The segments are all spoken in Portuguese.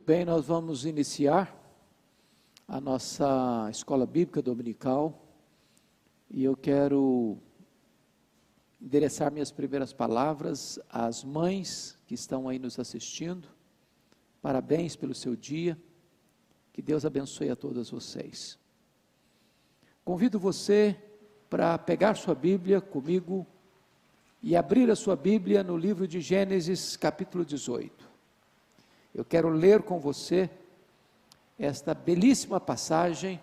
Bem, nós vamos iniciar a nossa escola bíblica dominical e eu quero endereçar minhas primeiras palavras às mães que estão aí nos assistindo. Parabéns pelo seu dia, que Deus abençoe a todas vocês. Convido você para pegar sua Bíblia comigo e abrir a sua Bíblia no livro de Gênesis, capítulo 18. Eu quero ler com você esta belíssima passagem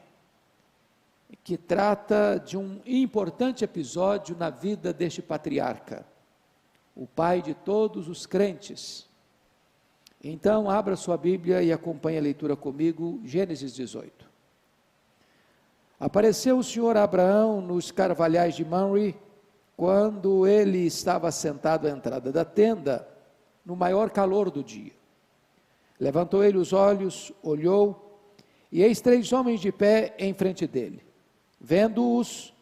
que trata de um importante episódio na vida deste patriarca, o pai de todos os crentes. Então, abra sua Bíblia e acompanhe a leitura comigo, Gênesis 18. Apareceu o Senhor a Abraão nos carvalhais de Mamre, quando ele estava sentado à entrada da tenda, no maior calor do dia. Levantou ele os olhos, olhou, e eis 3 homens de pé em frente dele. Vendo-os,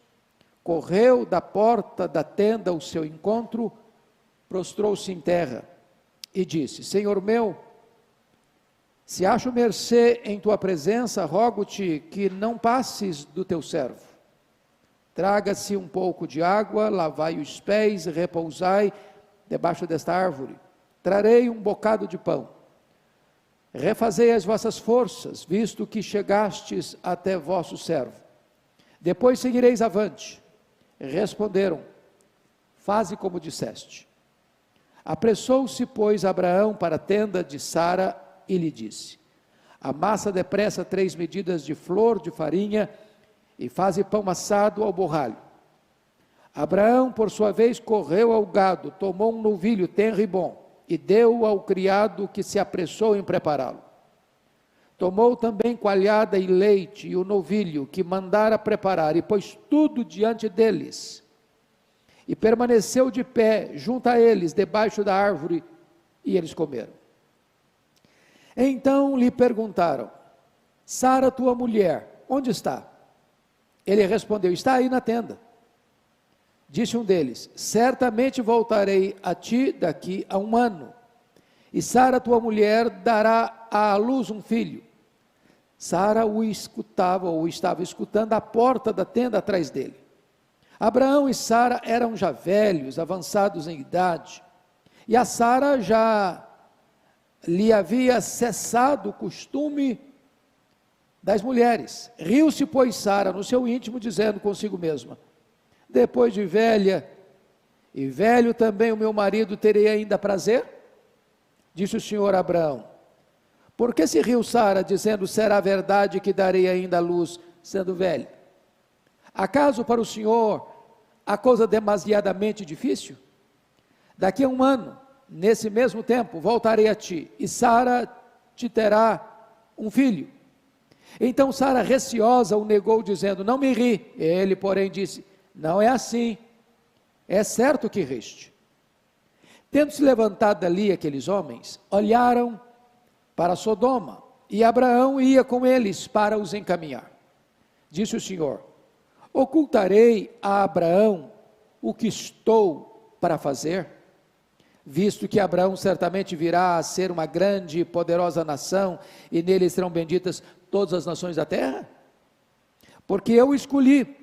correu da porta da tenda ao seu encontro, prostrou-se em terra, e disse: Senhor meu, se acho mercê em tua presença, rogo-te que não passes do teu servo. Traga-se um pouco de água, lavai os pés, repousai debaixo desta árvore. Trarei um bocado de pão. Refazei as vossas forças, visto que chegastes até vosso servo. Depois seguireis avante. Responderam: faze como disseste. Apressou-se, pois, Abraão para a tenda de Sara e lhe disse: amassa depressa 3 medidas de flor de farinha e faze pão assado ao borralho. Abraão, por sua vez, correu ao gado, tomou um novilho tenro e bom, e deu ao criado que se apressou em prepará-lo. Tomou também coalhada e leite e o novilho que mandara preparar, e pôs tudo diante deles. E permaneceu de pé junto a eles, debaixo da árvore, e eles comeram. Então lhe perguntaram: Sara, tua mulher, onde está? Ele respondeu: está aí na tenda. Disse um deles: certamente voltarei a ti daqui a 1 ano, e Sara, tua mulher, dará à luz um filho. Sara o escutava, ou estava escutando, à porta da tenda atrás dele. Abraão e Sara eram já velhos, avançados em idade, e a Sara já lhe havia cessado o costume das mulheres. Riu-se, pois, Sara no seu íntimo, dizendo consigo mesma: depois de velha, e velho também o meu marido, terei ainda prazer? Disse o Senhor a Abraão: por que se riu Sara, dizendo, será verdade que darei ainda a luz, sendo velho? Acaso para o Senhor a coisa demasiadamente difícil? Daqui a 1 ano, nesse mesmo tempo, voltarei a ti, e Sara te terá um filho. Então Sara, receosa, o negou, dizendo: não me ri. Ele, porém, disse: não é assim, é certo que riste. Tendo-se levantado dali aqueles homens, olharam para Sodoma, e Abraão ia com eles para os encaminhar. Disse o Senhor: ocultarei a Abraão o que estou para fazer, visto que Abraão certamente virá a ser uma grande e poderosa nação, e nele serão benditas todas as nações da terra? Porque eu o escolhi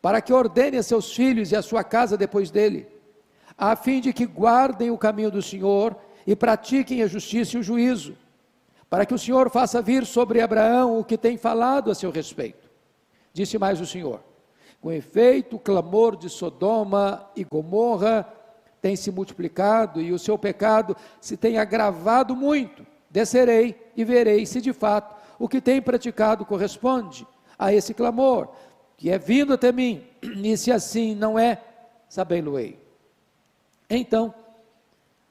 para que ordene a seus filhos e a sua casa depois dele, a fim de que guardem o caminho do Senhor e pratiquem a justiça e o juízo, para que o Senhor faça vir sobre Abraão o que tem falado a seu respeito. Disse mais o Senhor: com efeito, o clamor de Sodoma e Gomorra tem se multiplicado, e o seu pecado se tem agravado muito. Descerei e verei se de fato o que tem praticado corresponde a esse clamor, que é vindo até mim, e se assim não é, sabei-lo-ei. Então,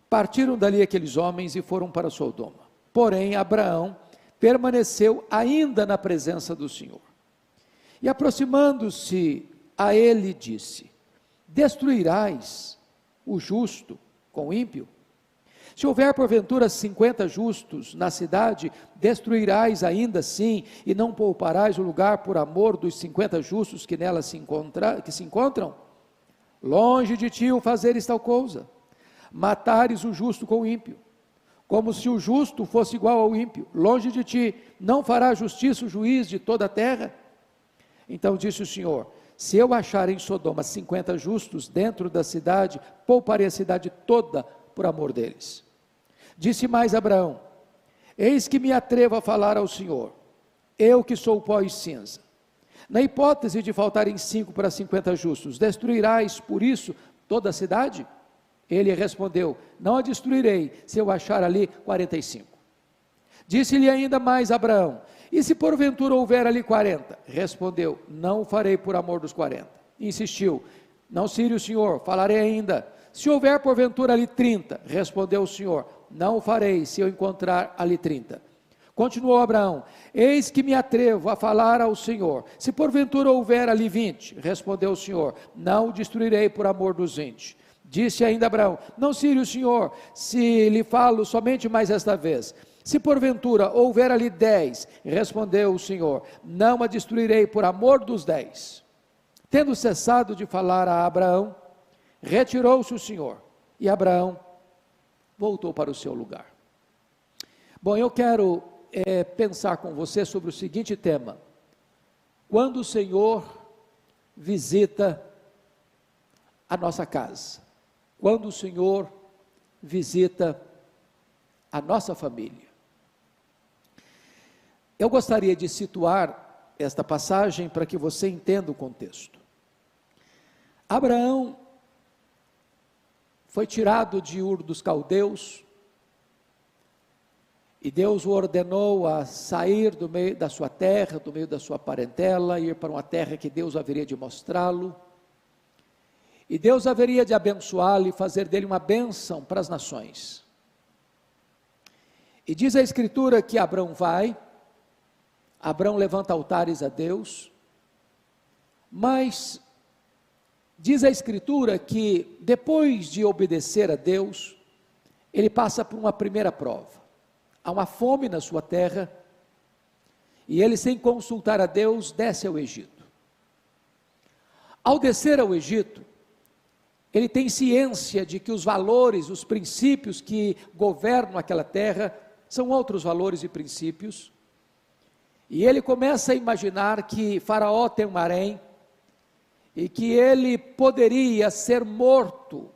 partiram dali aqueles homens e foram para Sodoma. Porém, Abraão permaneceu ainda na presença do Senhor. E aproximando-se a ele, disse: destruirás o justo com o ímpio? Se houver porventura 50 justos na cidade, destruirás ainda assim, e não pouparás o lugar por amor dos 50 justos que nela se encontram? Longe de ti o fazeres tal coisa, matares o justo com o ímpio. como se o justo fosse igual ao ímpio. Longe de ti, não fará justiça o juiz de toda a terra? Então disse o Senhor: se eu achar em Sodoma 50 justos dentro da cidade, pouparei a cidade toda por amor deles. Disse mais Abraão: eis que me atrevo a falar ao Senhor, eu que sou pó e cinza. Na hipótese de faltarem 5 para 50 justos, destruirás por isso toda a cidade? Ele respondeu: não a destruirei, se eu achar ali 45. Disse-lhe ainda mais Abraão: e se porventura houver ali 40? Respondeu: não o farei por amor dos 40. Insistiu: não cire o Senhor, falarei ainda. Se houver porventura ali 30? Respondeu o Senhor: não o farei, se eu encontrar ali 30. Continuou Abraão: eis que me atrevo a falar ao Senhor, se porventura houver ali 20? Respondeu o Senhor: não o destruirei por amor dos 20. Disse ainda Abraão: não cire o Senhor, se lhe falo somente mais esta vez. Se porventura houver ali 10, respondeu o Senhor: não a destruirei por amor dos 10. Tendo cessado de falar a Abraão, retirou-se o Senhor, e Abraão voltou para o seu lugar. Bom, eu quero pensar com você sobre o seguinte tema: quando o Senhor visita a nossa casa, quando o Senhor visita a nossa família. Eu gostaria de situar esta passagem para que você entenda o contexto. Abraão foi tirado de Ur dos Caldeus, e Deus o ordenou a sair do meio da sua terra, do meio da sua parentela, ir para uma terra que Deus haveria de mostrá-lo, e Deus haveria de abençoá-lo e fazer dele uma bênção para as nações. E diz a Escritura que Abraão vai, Abraão levanta altares a Deus, mas diz a Escritura que depois de obedecer a Deus, ele passa por uma primeira prova. Há uma fome na sua terra, e ele, sem consultar a Deus, desce ao Egito. Ao descer ao Egito, ele tem ciência de que os valores, os princípios que governam aquela terra, são outros valores e princípios, e ele começa a imaginar que Faraó tem um harém, e que ele poderia ser morto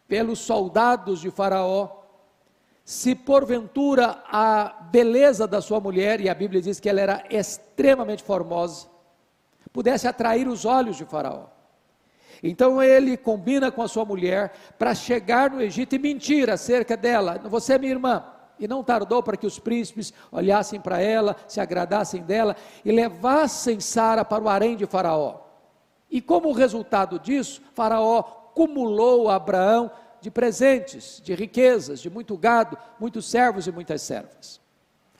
pelos soldados de Faraó, se porventura a beleza da sua mulher, e a Bíblia diz que ela era extremamente formosa, pudesse atrair os olhos de Faraó. Então ele combina com a sua mulher para chegar no Egito e mentir acerca dela: você é minha irmã. E não tardou para que os príncipes olhassem para ela, se agradassem dela e levassem Sara para o harém de Faraó. E como resultado disso, Faraó cumulou a Abraão de presentes, de riquezas, de muito gado, muitos servos e muitas servas.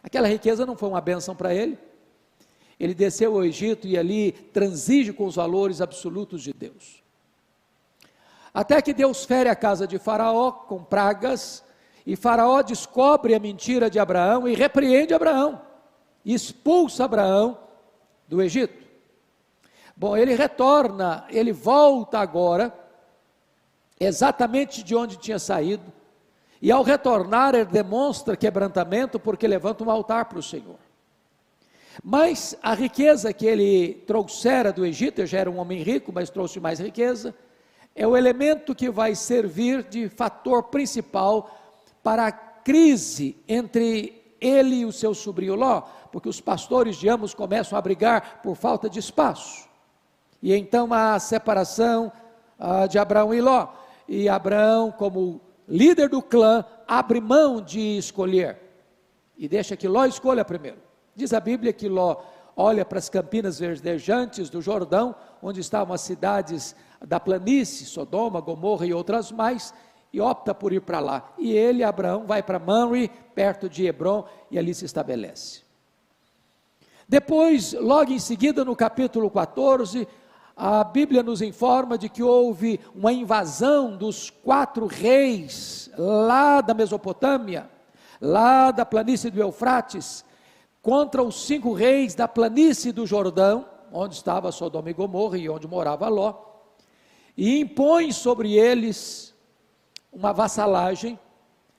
Aquela riqueza não foi uma bênção para ele. Ele desceu ao Egito e ali transige com os valores absolutos de Deus. Até que Deus fere a casa de Faraó com pragas, e Faraó descobre a mentira de Abraão e repreende Abraão, e expulsa Abraão do Egito. Bom, ele retorna, ele volta agora, exatamente de onde tinha saído, e ao retornar ele demonstra quebrantamento, porque levanta um altar para o Senhor. Mas a riqueza que ele trouxera do Egito, ele já era um homem rico, mas trouxe mais riqueza, é o elemento que vai servir de fator principal para a crise entre ele e o seu sobrinho Ló, porque os pastores de ambos começam a brigar por falta de espaço, e então há a separação de Abraão e Ló, e Abraão, como líder do clã, abre mão de escolher, e deixa que Ló escolha primeiro. Diz a Bíblia que Ló olha para as campinas verdejantes do Jordão, onde estavam as cidades da planície, Sodoma, Gomorra e outras mais, e opta por ir para lá. E ele, Abraão, vai para Mamre, perto de Hebrom, e ali se estabelece. Depois, logo em seguida, no capítulo 14, a Bíblia nos informa de que houve uma invasão dos 4 reis, lá da Mesopotâmia, lá da planície do Eufrates, contra os 5 reis da planície do Jordão, onde estava Sodoma e Gomorra e onde morava Ló, e impõe sobre eles uma vassalagem,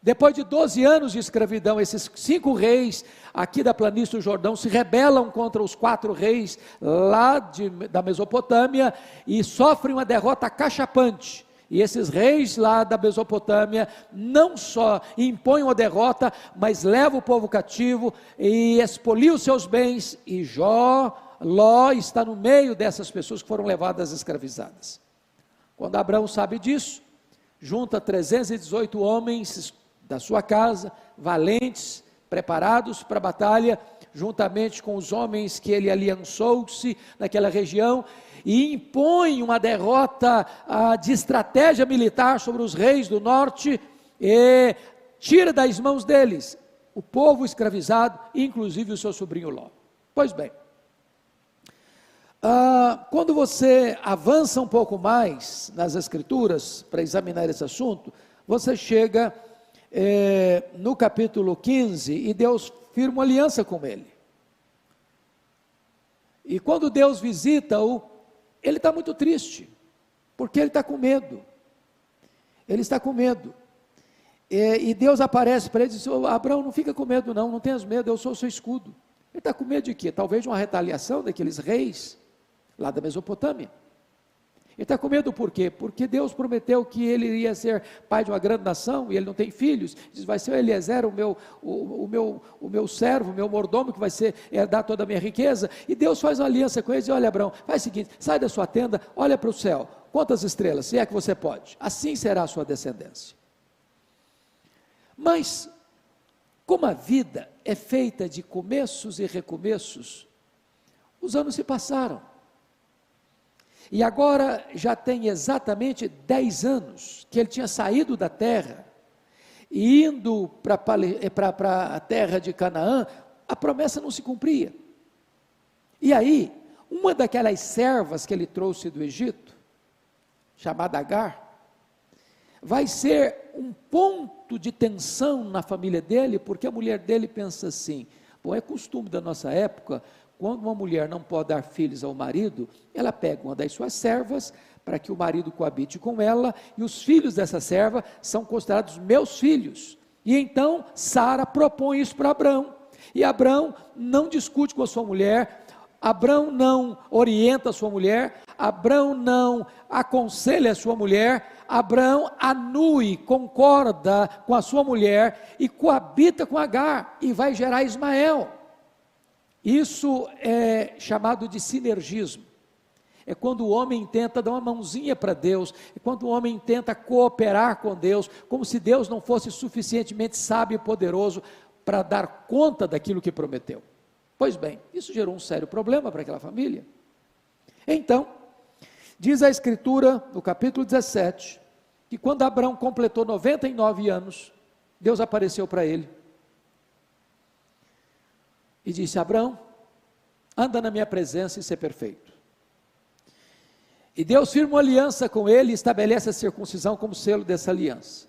Depois de 12 anos de escravidão, esses 5 reis aqui da planície do Jordão se rebelam contra os 4 reis lá da Mesopotâmia e sofrem uma derrota cachapante. E esses reis lá da Mesopotâmia não só impõem uma derrota, mas levam o povo cativo e expoliam os seus bens. E Ló está no meio dessas pessoas que foram levadas escravizadas. Quando Abraão sabe disso, junta 318 homens da sua casa, valentes, preparados para a batalha, juntamente com os homens que ele aliançou-se naquela região, e impõe uma derrota de estratégia militar sobre os reis do norte, e tira das mãos deles o povo escravizado, inclusive o seu sobrinho Ló. Pois bem, quando você avança um pouco mais nas escrituras, para examinar esse assunto, você chega no capítulo 15, e Deus firma uma aliança com ele. E quando Deus visita-o, ele está muito triste, porque ele está com medo. Ele está com medo. E Deus aparece para ele e diz: Abraão, não fica com medo não tenhas medo, eu sou o seu escudo. Ele está com medo de quê? Talvez de uma retaliação daqueles reis, lá da Mesopotâmia. Ele está com medo por quê? Porque Deus prometeu que ele iria ser pai de uma grande nação, e ele não tem filhos. Diz: vai ser o Eliezer, o meu servo, o meu mordomo, que vai herdar toda a minha riqueza. E Deus faz uma aliança com ele e diz: olha, Abraão, faz o seguinte, sai da sua tenda, olha para o céu, quantas estrelas, se é que você pode, assim será a sua descendência. Mas, como a vida é feita de começos e recomeços, os anos se passaram. E agora já tem exatamente 10 anos que ele tinha saído da terra e indo para a terra de Canaã. A promessa não se cumpria. E aí, uma daquelas servas que ele trouxe do Egito, chamada Agar, vai ser um ponto de tensão na família dele, porque a mulher dele pensa assim: bom, é costume da nossa época, quando uma mulher não pode dar filhos ao marido, ela pega uma das suas servas, para que o marido coabite com ela, e os filhos dessa serva são considerados meus filhos. E então Sara propõe isso para Abraão, e Abraão não discute com a sua mulher, Abraão não orienta a sua mulher, Abraão não aconselha a sua mulher, Abraão anui, concorda com a sua mulher, e coabita com Agar, e vai gerar Ismael. Isso é chamado de sinergismo. É quando o homem tenta dar uma mãozinha para Deus, é quando o homem tenta cooperar com Deus, como se Deus não fosse suficientemente sábio e poderoso para dar conta daquilo que prometeu. Pois bem, isso gerou um sério problema para aquela família. Então, diz a Escritura, no capítulo 17, que quando Abraão completou 99 anos, Deus apareceu para ele e disse: Abraão, anda na minha presença e ser perfeito. E Deus firma uma aliança com ele e estabelece a circuncisão como selo dessa aliança.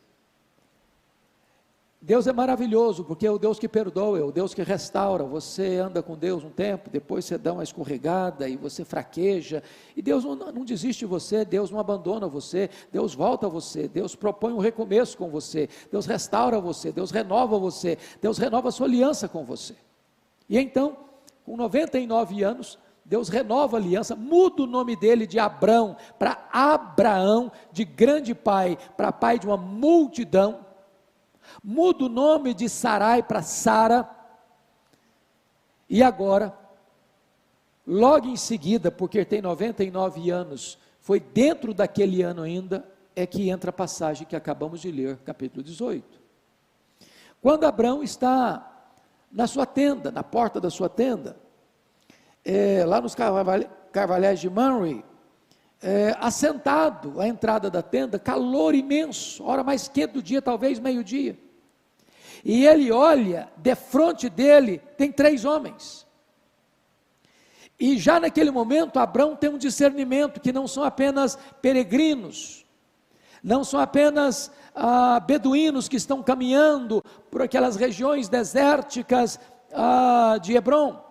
Deus é maravilhoso, porque é o Deus que perdoa, é o Deus que restaura. Você anda com Deus um tempo, depois você dá uma escorregada e você fraqueja, e Deus não desiste de você, Deus não abandona você, Deus volta a você, Deus propõe um recomeço com você, Deus restaura você, Deus renova a sua aliança com você. E então, com 99 anos, Deus renova a aliança, muda o nome dele de Abrão para Abraão, de grande pai para pai de uma multidão, muda o nome de Sarai para Sara, e agora, logo em seguida, porque tem 99 anos, foi dentro daquele ano ainda, é que entra a passagem que acabamos de ler, capítulo 18. Quando Abrão está na sua tenda, na porta da sua tenda, lá nos carvalhais de Mamre, assentado à entrada da tenda, calor imenso, hora mais quente do dia, talvez meio-dia, e ele olha, defronte dele tem 3 homens, e já naquele momento Abrão tem um discernimento, que não são apenas peregrinos, não são apenas beduínos que estão caminhando por aquelas regiões desérticas de Hebrom.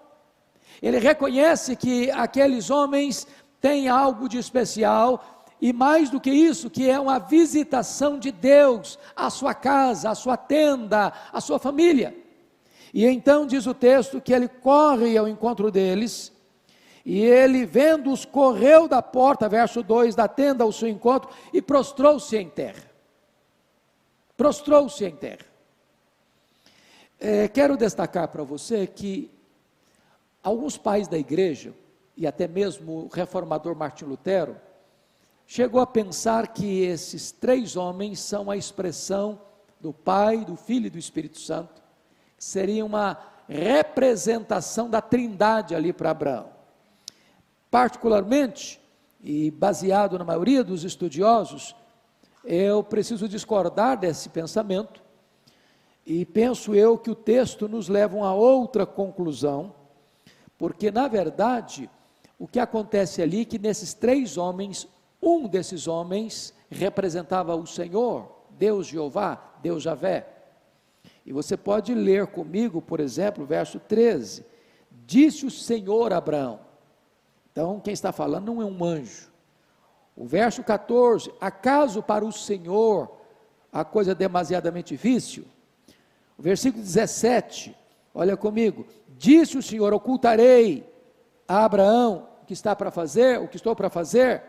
Ele reconhece que aqueles homens têm algo de especial, e mais do que isso, que é uma visitação de Deus à sua casa, à sua tenda, à sua família. E então diz o texto que ele corre ao encontro deles, e ele, vendo-os, correu da porta, verso 2, da tenda ao seu encontro, e prostrou-se em terra. Prostrou-se em terra. Quero destacar para você que alguns pais da igreja, e até mesmo o reformador Martim Lutero, chegou a pensar que esses 3 homens são a expressão do Pai, do Filho e do Espírito Santo, que seria uma representação da Trindade ali para Abraão. Particularmente, e baseado na maioria dos estudiosos, eu preciso discordar desse pensamento, e penso eu que o texto nos leva a outra conclusão, porque na verdade, o que acontece ali é que nesses 3 homens, um desses homens representava o Senhor, Deus Jeová, Deus Javé. E você pode ler comigo, por exemplo, o verso 13, disse o Senhor a Abraão. Então, quem está falando não é um anjo. O verso 14, acaso para o Senhor a coisa é demasiadamente difícil? O versículo 17, olha comigo, disse o Senhor, ocultarei a Abraão o que está para fazer, o que estou para fazer?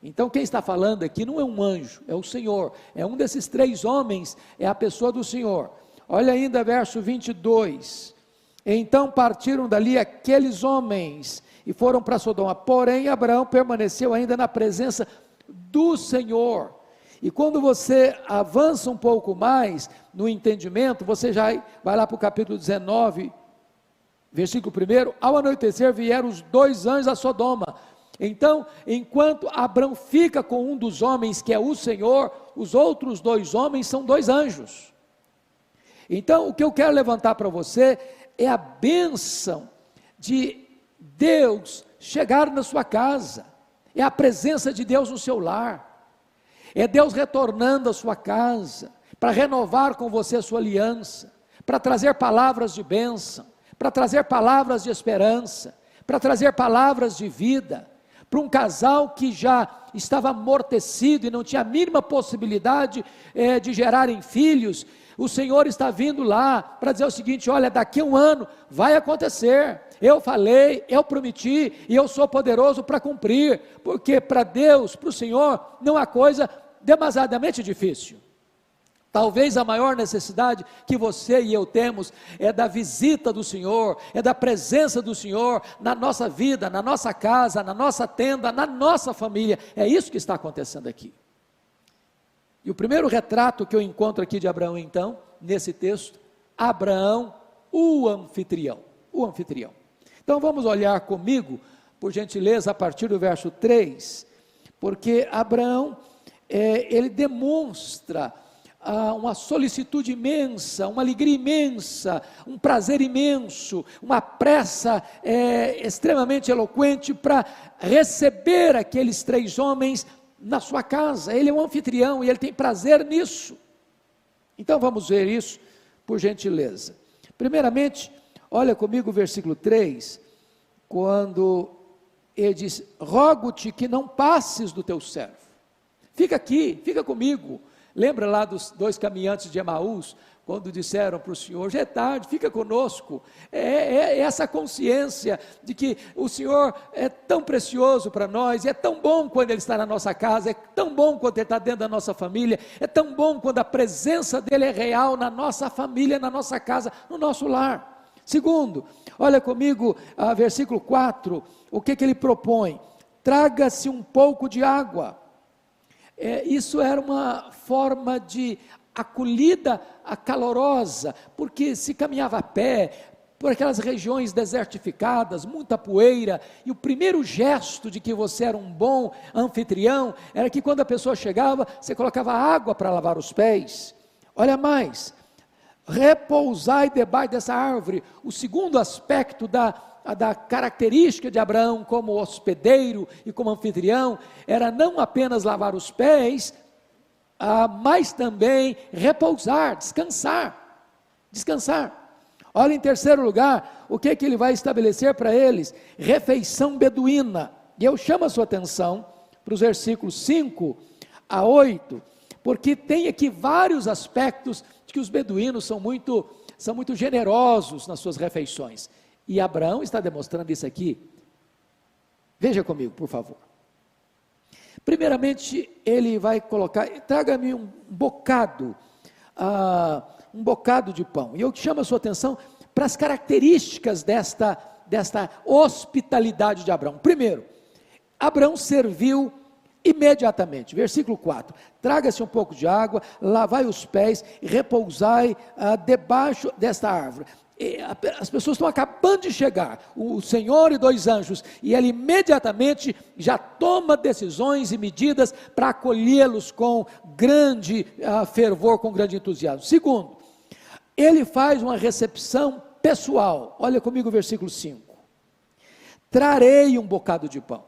Então, quem está falando aqui não é um anjo, é o Senhor, é um desses 3 homens, é a pessoa do Senhor. Olha ainda verso 22, então partiram dali aqueles homens, e foram para Sodoma, porém Abraão permaneceu ainda na presença do Senhor. E quando você avança um pouco mais no entendimento, você já vai lá para o capítulo 19, versículo 1, ao anoitecer vieram os 2 anjos a Sodoma. Então, enquanto Abraão fica com um dos homens, que é o Senhor, os outros 2 homens são 2 anjos. Então, o que eu quero levantar para você é a bênção de Deus chegar na sua casa, é a presença de Deus no seu lar, é Deus retornando à sua casa, para renovar com você a sua aliança, para trazer palavras de bênção, para trazer palavras de esperança, para trazer palavras de vida, para um casal que já estava amortecido e não tinha a mínima possibilidade de gerarem filhos. O Senhor está vindo lá para dizer o seguinte: olha, daqui a 1 ano vai acontecer, eu falei, eu prometi, e eu sou poderoso para cumprir, porque para Deus, para o Senhor, não há coisa demasiadamente difícil. Talvez a maior necessidade que você e eu temos é da visita do Senhor, é da presença do Senhor na nossa vida, na nossa casa, na nossa tenda, na nossa família. É isso que está acontecendo aqui. E o primeiro retrato que eu encontro aqui de Abraão, então, nesse texto, Abraão, o anfitrião. O anfitrião. Então vamos olhar comigo, por gentileza, a partir do verso 3, porque Abraão, ele demonstra uma solicitude imensa, uma alegria imensa, um prazer imenso, uma pressa extremamente eloquente para receber aqueles 3 homens na sua casa. Ele é um anfitrião e ele tem prazer nisso. Então vamos ver isso, por gentileza. Primeiramente, olha comigo o versículo 3, quando ele diz: rogo-te que não passes do teu servo, fica aqui, fica comigo. Lembra lá dos 2 caminhantes de Emaús, quando disseram para o Senhor: já é tarde, fica conosco. É essa consciência de que o Senhor é tão precioso para nós, é tão bom quando Ele está na nossa casa, é tão bom quando Ele está dentro da nossa família, é tão bom quando a presença dEle é real na nossa família, na nossa casa, no nosso lar. Segundo, olha comigo, versículo 4, o que Ele propõe? Traga-se um pouco de água. Isso era uma forma de acolhida calorosa, porque se caminhava a pé, por aquelas regiões desertificadas, muita poeira, e o primeiro gesto de que você era um bom anfitrião, era que quando a pessoa chegava, você colocava água para lavar os pés. Olha mais, repousai debaixo dessa árvore. O segundo aspecto da característica de Abraão como hospedeiro e como anfitrião, era não apenas lavar os pés, mas também repousar, descansar. Olha, em terceiro lugar, o que ele vai estabelecer para eles? Refeição beduína. E eu chamo a sua atenção para os versículos 5 a 8, porque tem aqui vários aspectos de que os beduínos são muito generosos nas suas refeições. E Abraão está demonstrando isso aqui. Veja comigo, por favor. Primeiramente, ele vai colocar, traga-me um bocado de pão. E eu chamo a sua atenção para as características desta hospitalidade de Abraão. Primeiro, Abraão serviu imediatamente. Versículo 4: traga-se um pouco de água, lavai os pés e repousai debaixo desta árvore. As pessoas estão acabando de chegar, o Senhor e 2 anjos, e ele imediatamente já toma decisões e medidas para acolhê-los com grande fervor, com grande entusiasmo. Segundo, ele faz uma recepção pessoal. Olha comigo o versículo 5: trarei um bocado de pão.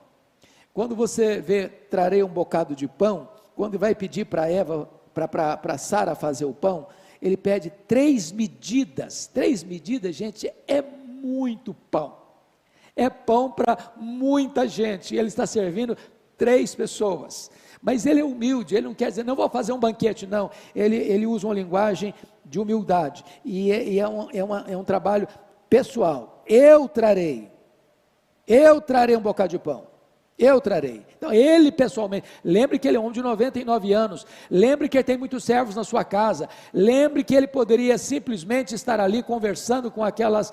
Quando você vê trarei um bocado de pão, quando vai pedir para Eva, para Sara fazer o pão, ele pede 3 medidas. 3 medidas, gente, é muito pão. É pão para muita gente. Ele está servindo 3 pessoas. Mas ele é humilde, ele não quer dizer, não vou fazer um banquete, não. Ele usa uma linguagem de humildade. E é um trabalho pessoal. Eu trarei um bocado de pão. Eu trarei. Então, ele pessoalmente, lembre que ele é um homem de 99 anos, lembre que ele tem muitos servos na sua casa, lembre que ele poderia simplesmente estar ali conversando com aquelas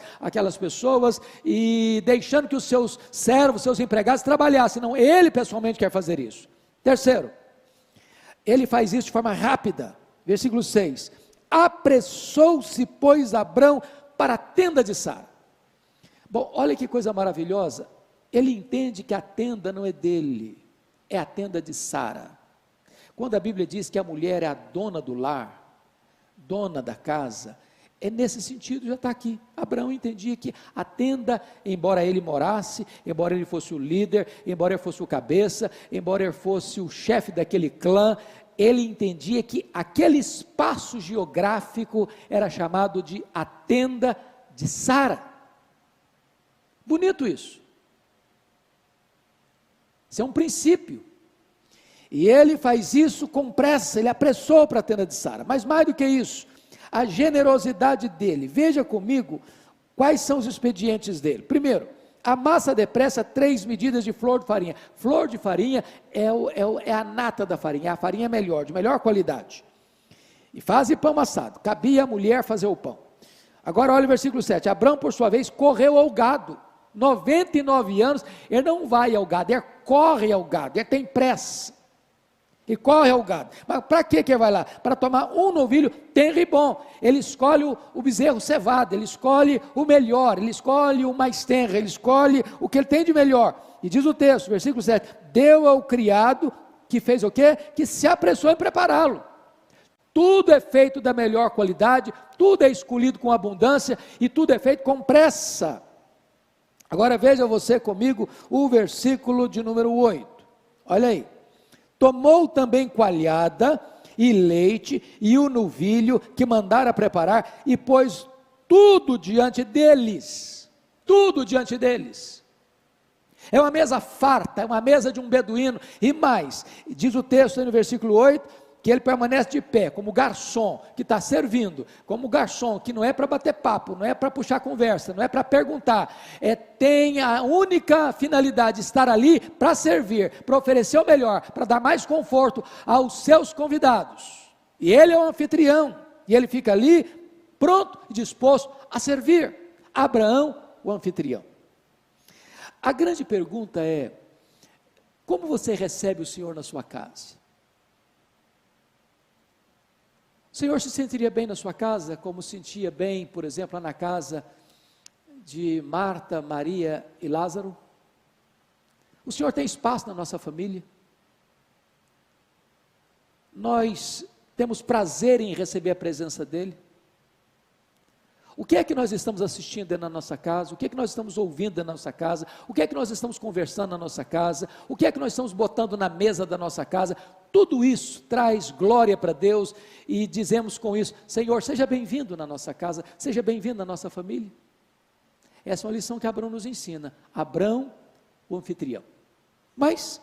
pessoas e deixando que os seus servos, seus empregados trabalhassem. Não, ele pessoalmente quer fazer isso. Terceiro, ele faz isso de forma rápida. Versículo 6: apressou-se, pois, Abrão para a tenda de Sara. Bom, olha que coisa maravilhosa. Ele entende que a tenda não é dele, é a tenda de Sara. Quando a Bíblia diz que a mulher é a dona do lar, dona da casa, é nesse sentido, já está aqui. Abraão entendia que a tenda, embora ele morasse, embora ele fosse o líder, embora ele fosse o cabeça, embora ele fosse o chefe daquele clã, ele entendia que aquele espaço geográfico era chamado de a tenda de Sara. Bonito isso. Isso é um princípio, e ele faz isso com pressa, ele apressou para a tenda de Sara. Mas mais do que isso, a generosidade dele. Veja comigo quais são os expedientes dele. Primeiro, amassa depressa 3 medidas de flor de farinha. Flor de farinha é a nata da farinha, a farinha melhor, de melhor qualidade. E faz pão amassado. Cabia a mulher fazer o pão. Agora olha o versículo 7, Abrão por sua vez correu ao gado, 99 anos, ele não vai ao gado, ele corre ao gado, ele tem pressa, e corre ao gado. Mas para que ele vai lá? Para tomar um novilho tenro e bom. Ele escolhe o bezerro cevado, ele escolhe o melhor, ele escolhe o mais tenro, ele escolhe o que ele tem de melhor. E diz o texto, versículo 7, deu ao criado, que fez o quê? Que se apressou em prepará-lo. Tudo é feito da melhor qualidade, tudo é escolhido com abundância, e tudo é feito com pressa. Agora veja você comigo o versículo de número 8, olha aí: tomou também coalhada e leite e o novilho que mandara preparar e pôs tudo diante deles, é uma mesa farta, é uma mesa de um beduíno, e mais, diz o texto aí no versículo 8, que ele permanece de pé, como garçom, que está servindo, como garçom, que não é para bater papo, não é para puxar conversa, não é para perguntar, tem a única finalidade de estar ali para servir, para oferecer o melhor, para dar mais conforto aos seus convidados, e ele é o anfitrião, e ele fica ali, pronto e disposto a servir. Abraão, o anfitrião. A grande pergunta é, como você recebe o Senhor na sua casa? O Senhor se sentiria bem na sua casa, como sentia bem, por exemplo, lá na casa de Marta, Maria e Lázaro? O Senhor tem espaço na nossa família? Nós temos prazer em receber a presença dEle? O que é que nós estamos assistindo dentro da nossa casa? O que é que nós estamos ouvindo dentro da nossa casa? O que é que nós estamos conversando na nossa casa? O que é que nós estamos botando na mesa da nossa casa? Tudo isso traz glória para Deus, e dizemos com isso, Senhor, seja bem-vindo na nossa casa, seja bem-vindo na nossa família. Essa é uma lição que Abrão nos ensina, Abrão, o anfitrião. Mas,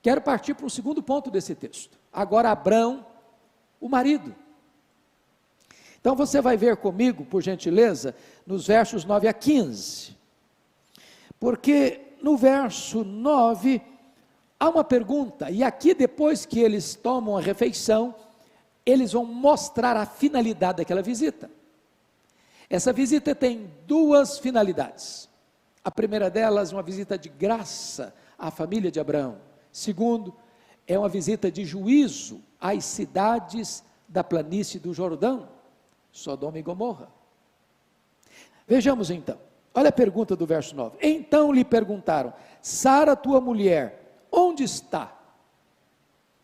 Quero partir para o segundo ponto desse texto. Agora Abrão, o marido. Então você vai ver comigo, por gentileza, nos versos 9 a 15. Porque no verso 9 há uma pergunta, e aqui depois que eles tomam a refeição, eles vão mostrar a finalidade daquela visita. Essa visita tem duas finalidades. A primeira delas, uma visita de graça à família de Abraão. Segundo, é uma visita de juízo às cidades da planície do Jordão, Sodoma e Gomorra. Vejamos então, olha a pergunta do verso 9. Então lhe perguntaram: Sara, tua mulher, onde está?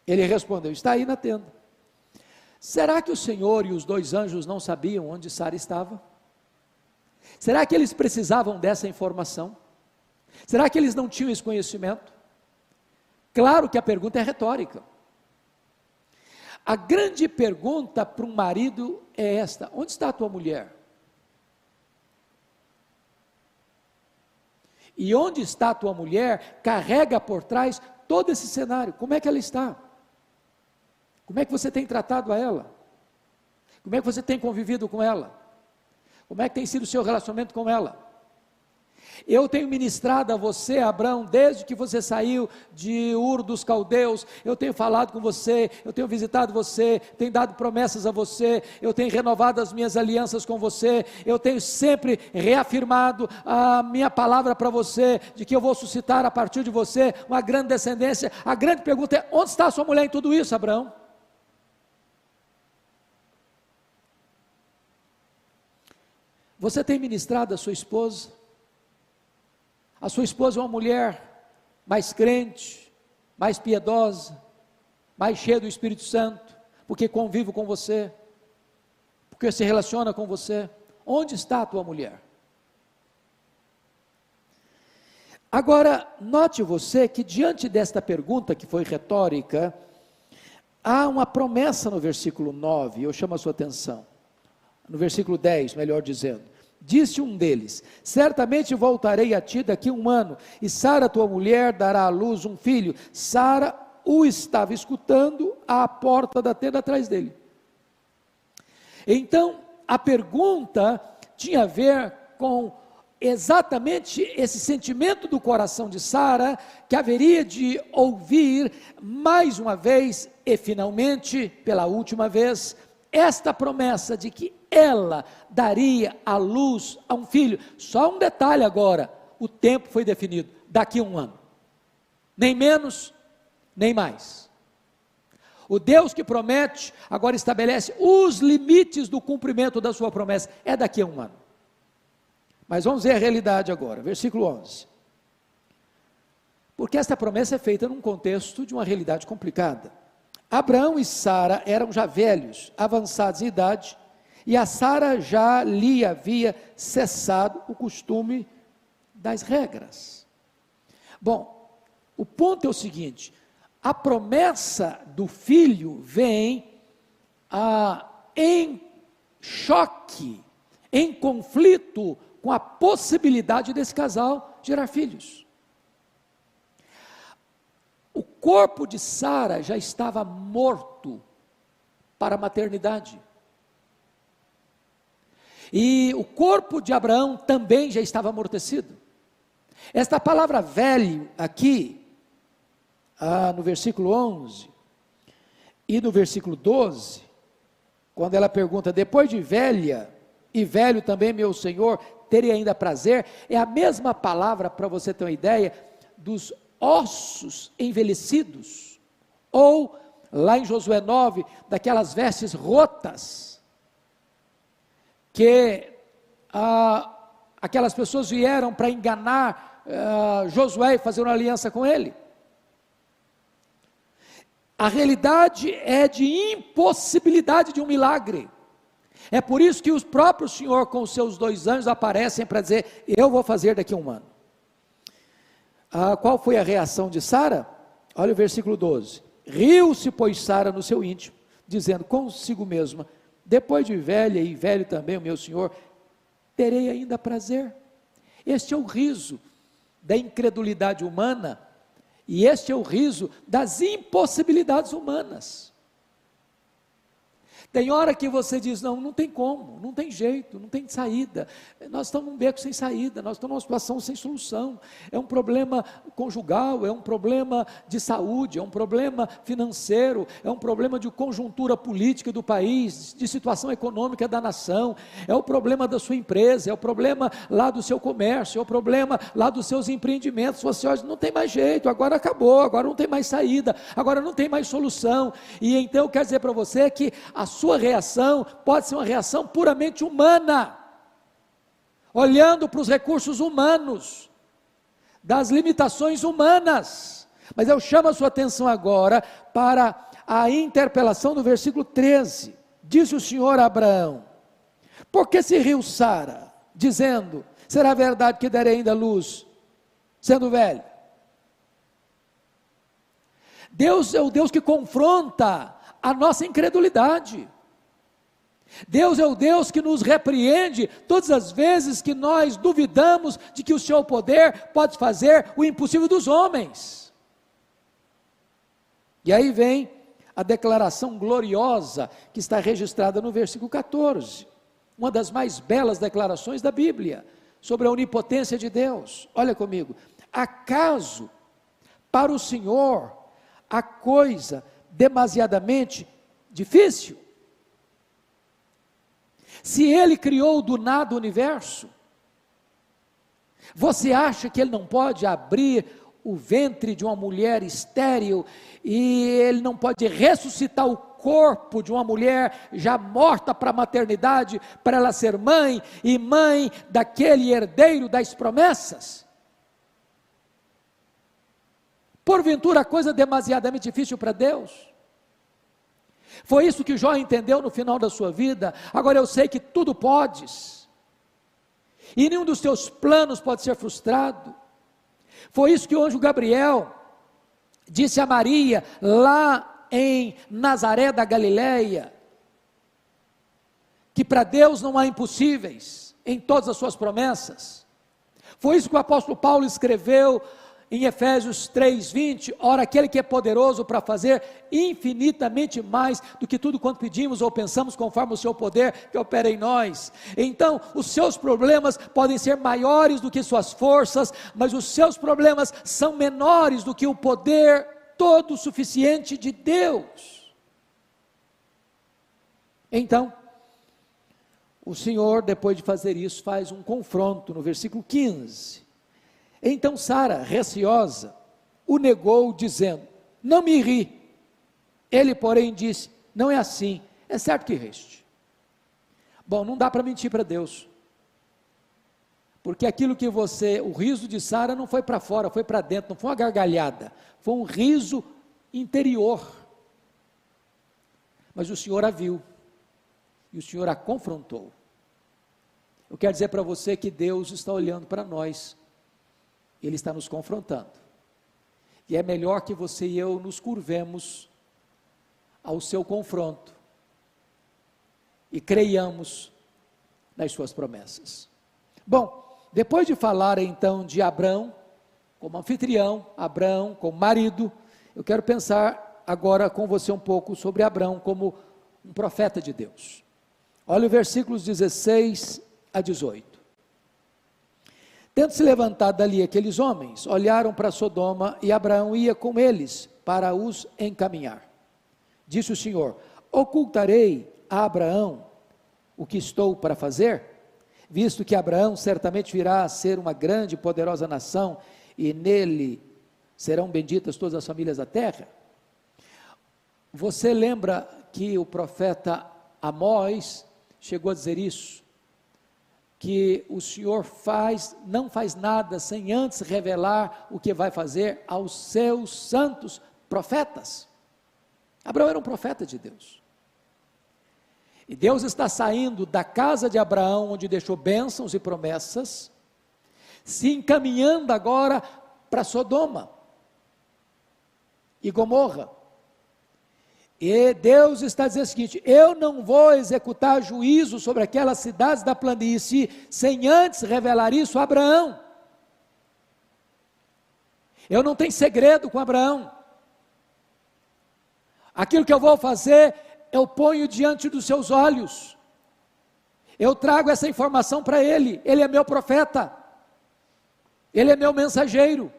Ele respondeu: está aí na tenda. Será que o Senhor e os dois anjos não sabiam onde Sara estava? Será que eles precisavam dessa informação? Será que eles não tinham esse conhecimento? Claro que a pergunta é retórica. A grande pergunta para um marido é esta: onde está a tua mulher? E onde está a tua mulher carrega por trás todo esse cenário. Como é que ela está? Como é que você tem tratado a ela? Como é que você tem convivido com ela? Como é que tem sido o seu relacionamento com ela? Eu tenho ministrado a você, Abrão, desde que você saiu de Ur dos Caldeus. Eu tenho falado com você, eu tenho visitado você, tenho dado promessas a você, eu tenho renovado as minhas alianças com você, eu tenho sempre reafirmado a minha palavra para você, de que eu vou suscitar a partir de você uma grande descendência. A grande pergunta é: onde está a sua mulher em tudo isso, Abrão? Você tem ministrado a sua esposa? A sua esposa é uma mulher mais crente, mais piedosa, mais cheia do Espírito Santo, porque convive com você, porque se relaciona com você. Onde está a tua mulher? Agora, note você que diante desta pergunta, que foi retórica, há uma promessa no versículo 9, eu chamo a sua atenção. No versículo 10, melhor dizendo. Disse um deles: certamente voltarei a ti daqui a 1 ano, e Sara, tua mulher, dará à luz um filho. Sara o estava escutando à porta da tenda atrás dele. Então, a pergunta tinha a ver com exatamente esse sentimento do coração de Sara, que haveria de ouvir mais uma vez, e finalmente, pela última vez, esta promessa de que ela daria à luz a um filho. Só um detalhe agora: o tempo foi definido, daqui a 1 ano, nem menos, nem mais. O Deus que promete, agora estabelece os limites do cumprimento da sua promessa, é daqui a 1 ano. Mas vamos ver a realidade agora, versículo 11. Porque esta promessa é feita num contexto de uma realidade complicada. Abraão e Sara eram já velhos, avançados em idade, e a Sara já lhe havia cessado o costume das regras. Bom, o ponto é o seguinte: a promessa do filho vem em choque, em conflito com a possibilidade desse casal gerar filhos. O corpo de Sara já estava morto para a maternidade. E o corpo de Abraão também já estava amortecido. Esta palavra velho aqui, no versículo 11 e no versículo 12, quando ela pergunta: depois de velha e velho também meu senhor, teria ainda prazer, é a mesma palavra, para você ter uma ideia, dos ossos envelhecidos, ou lá em Josué 9, daquelas vestes rotas, que aquelas pessoas vieram para enganar Josué e fazer uma aliança com ele. A realidade é de impossibilidade de um milagre. É por isso que o próprio Senhor com os seus 2 anjos aparecem para dizer: eu vou fazer daqui a 1 ano. Qual foi a reação de Sara? Olha o versículo 12. Riu-se, pois, Sara no seu íntimo, dizendo consigo mesma: depois de velha e velho também o meu senhor, terei ainda prazer. Este é o riso da incredulidade humana E este é o riso das impossibilidades humanas. Tem hora que você diz, não tem como, não tem jeito, não tem saída, nós estamos num beco sem saída, nós estamos numa situação sem solução, é um problema conjugal, é um problema de saúde, é um problema financeiro, é um problema de conjuntura política do país, de situação econômica da nação, é o problema da sua empresa, é o problema lá do seu comércio, é o problema lá dos seus empreendimentos. Você olha, não tem mais jeito, agora acabou, agora não tem mais saída, agora não tem mais solução. E então eu quero dizer para você que a sua reação pode ser uma reação puramente humana, olhando para os recursos humanos, das limitações humanas. Mas eu chamo a sua atenção agora para a interpelação do versículo 13. Disse o Senhor a Abraão: por que se riu Sara, dizendo, será verdade que darei ainda luz, sendo velho? Deus é o Deus que confronta a nossa incredulidade. Deus é o Deus que nos repreende todas as vezes que nós duvidamos de que o seu poder pode fazer o impossível dos homens. E aí vem a declaração gloriosa que está registrada no versículo 14, uma das mais belas declarações da Bíblia, sobre a onipotência de Deus. Olha comigo: acaso para o Senhor a coisa demasiadamente difícil? Se Ele criou do nada o universo, você acha que Ele não pode abrir o ventre de uma mulher estéril, e Ele não pode ressuscitar o corpo de uma mulher já morta para a maternidade, para ela ser mãe, e mãe daquele herdeiro das promessas? Porventura a coisa demasiadamente difícil para Deus? Foi isso que Jó entendeu no final da sua vida. Agora eu sei que tudo podes, e nenhum dos teus planos pode ser frustrado. Foi isso que o anjo Gabriel disse a Maria, lá em Nazaré da Galileia, que para Deus não há impossíveis em todas as suas promessas. Foi isso que o apóstolo Paulo escreveu em Efésios 3:20, ora aquele que é poderoso para fazer infinitamente mais do que tudo quanto pedimos ou pensamos, conforme o seu poder que opera em nós. Então, os seus problemas podem ser maiores do que suas forças, mas os seus problemas são menores do que o poder todo suficiente de Deus. Então, o Senhor, depois de fazer isso, faz um confronto no versículo 15. Então Sara, receosa, o negou, dizendo, não me ri. Ele, porém, disse, não é assim, é certo que riste. Bom, não dá para mentir para Deus, porque aquilo que o riso de Sara não foi para fora, foi para dentro, não foi uma gargalhada, foi um riso interior. Mas o Senhor a viu, e o Senhor a confrontou. Eu quero dizer para você que Deus está olhando para nós, Ele está nos confrontando, e é melhor que você e eu nos curvemos ao seu confronto, e creiamos nas suas promessas. Bom, depois de falar então de Abrão, como anfitrião, Abrão como marido, eu quero pensar agora com você um pouco sobre Abrão como um profeta de Deus. Olha os versículos 16 a 18. Tendo se levantado dali aqueles homens, olharam para Sodoma, e Abraão ia com eles para os encaminhar. Disse o Senhor, ocultarei a Abraão o que estou para fazer? Visto que Abraão certamente virá a ser uma grande e poderosa nação, e nele serão benditas todas as famílias da terra. Você lembra que o profeta Amós chegou a dizer isso? Que o Senhor não faz nada sem antes revelar o que vai fazer aos seus santos profetas. Abraão era um profeta de Deus, e Deus está saindo da casa de Abraão, onde deixou bênçãos e promessas, se encaminhando agora para Sodoma e Gomorra. E Deus está dizendo o seguinte, eu não vou executar juízo sobre aquelas cidades da planície, sem antes revelar isso a Abraão. Eu não tenho segredo com Abraão. Aquilo que eu vou fazer, eu ponho diante dos seus olhos. Eu trago essa informação para ele. Ele é meu profeta. Ele é meu mensageiro.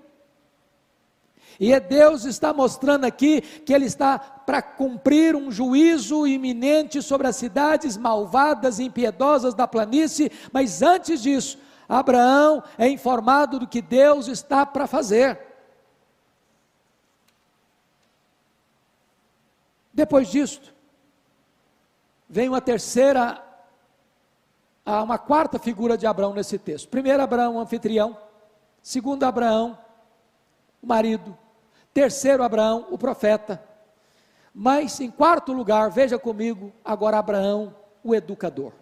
E Deus está mostrando aqui que Ele está para cumprir um juízo iminente sobre as cidades malvadas e impiedosas da planície, mas antes disso, Abraão é informado do que Deus está para fazer. Depois disto, vem uma quarta figura de Abraão nesse texto. Primeiro, Abraão, o anfitrião. Segundo, Abraão, o marido. Terceiro, Abraão, o profeta. Mas, em quarto lugar, veja comigo, agora Abraão, o educador.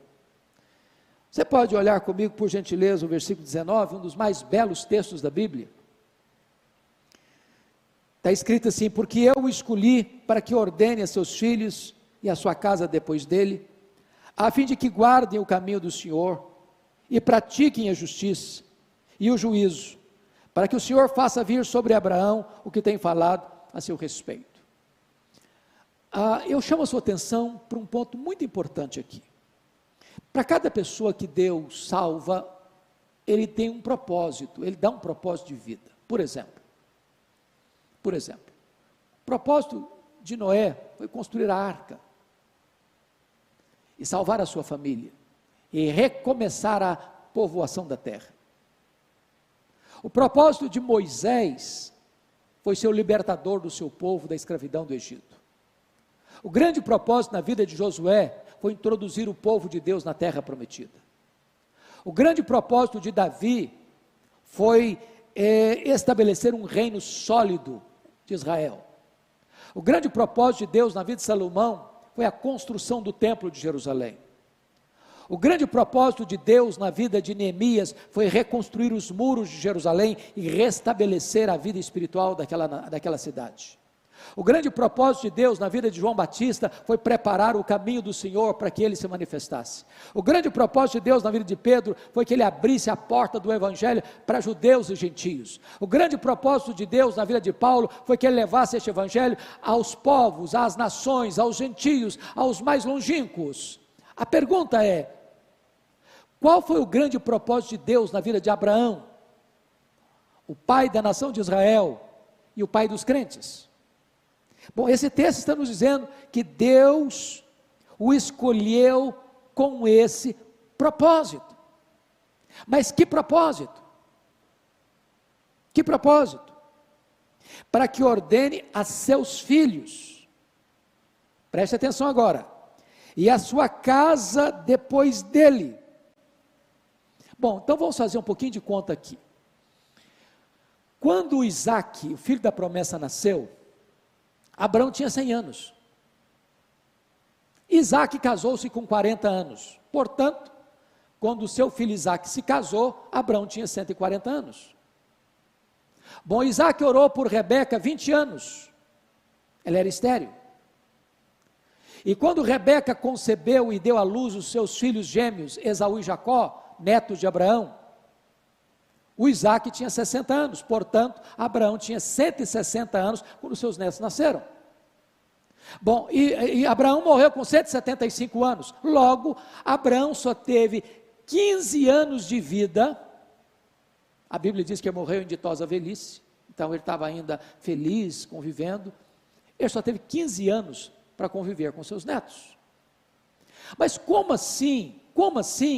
Você pode olhar comigo, por gentileza, o versículo 19, um dos mais belos textos da Bíblia. Está escrito assim: porque eu o escolhi para que ordene a seus filhos e a sua casa depois dele, a fim de que guardem o caminho do Senhor e pratiquem a justiça e o juízo, para que o Senhor faça vir sobre Abraão o que tem falado a seu respeito. Eu chamo a sua atenção para um ponto muito importante aqui. Para cada pessoa que Deus salva, Ele tem um propósito, Ele dá um propósito de vida. Por exemplo, o propósito de Noé foi construir a arca, e salvar a sua família, e recomeçar a povoação da terra. O propósito de Moisés foi ser o libertador do seu povo da escravidão do Egito. O grande propósito na vida de Josué foi introduzir o povo de Deus na terra prometida. O grande propósito de Davi foi estabelecer um reino sólido de Israel. O grande propósito de Deus na vida de Salomão foi a construção do templo de Jerusalém. O grande propósito de Deus na vida de Neemias foi reconstruir os muros de Jerusalém e restabelecer a vida espiritual daquela cidade. O grande propósito de Deus na vida de João Batista foi preparar o caminho do Senhor para que ele se manifestasse. O grande propósito de Deus na vida de Pedro foi que ele abrisse a porta do Evangelho para judeus e gentios. O grande propósito de Deus na vida de Paulo foi que ele levasse este Evangelho aos povos, às nações, aos gentios, aos mais longínquos. A pergunta é: qual foi o grande propósito de Deus na vida de Abraão, o pai da nação de Israel e o pai dos crentes? Bom, esse texto está nos dizendo que Deus o escolheu com esse propósito. Mas que propósito? Que propósito? Para que ordene a seus filhos, preste atenção agora, e a sua casa depois dele. Bom, então vamos fazer um pouquinho de conta aqui. Quando Isaac, o filho da promessa, nasceu, Abraão tinha 100 anos. Isaac casou-se com 40 anos. Portanto, quando o seu filho Isaac se casou, Abraão tinha 140 anos. Bom, Isaac orou por Rebeca 20 anos. Ela era estéril. E quando Rebeca concebeu e deu à luz os seus filhos gêmeos, Esaú e Jacó, netos de Abraão, o Isaac tinha 60 anos, portanto, Abraão tinha 160 anos quando seus netos nasceram. Bom, e Abraão morreu com 175 anos, logo, Abraão só teve 15 anos de vida. A Bíblia diz que ele morreu em ditosa velhice, então ele estava ainda feliz, convivendo. Ele só teve 15 anos para conviver com seus netos. Mas como assim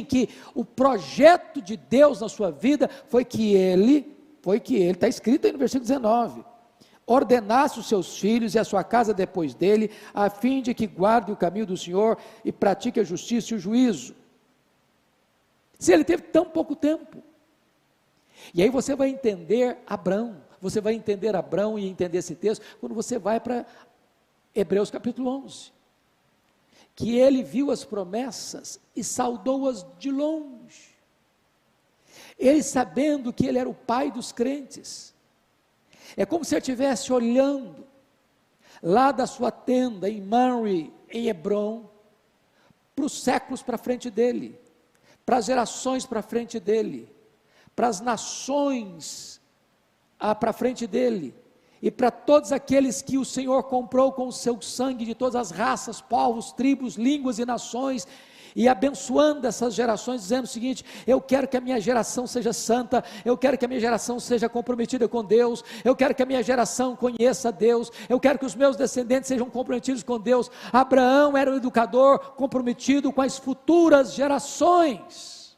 que o projeto de Deus na sua vida foi que ele, está escrito aí no versículo 19, ordenasse os seus filhos e a sua casa depois dele, a fim de que guarde o caminho do Senhor e pratique a justiça e o juízo? Se ele teve tão pouco tempo. E aí você vai entender Abraão e entender esse texto, quando você vai para Hebreus capítulo 11, que ele viu as promessas e saudou-as de longe, ele sabendo que ele era o pai dos crentes. É como se ele estivesse olhando lá da sua tenda em Mamre, em Hebron, para os séculos para frente dele, para as gerações para frente dele, para as nações para frente dele, e para todos aqueles que o Senhor comprou com o seu sangue, de todas as raças, povos, tribos, línguas e nações, e abençoando essas gerações, dizendo o seguinte: eu quero que a minha geração seja santa, eu quero que a minha geração seja comprometida com Deus, eu quero que a minha geração conheça Deus, eu quero que os meus descendentes sejam comprometidos com Deus. Abraão era um educador comprometido com as futuras gerações.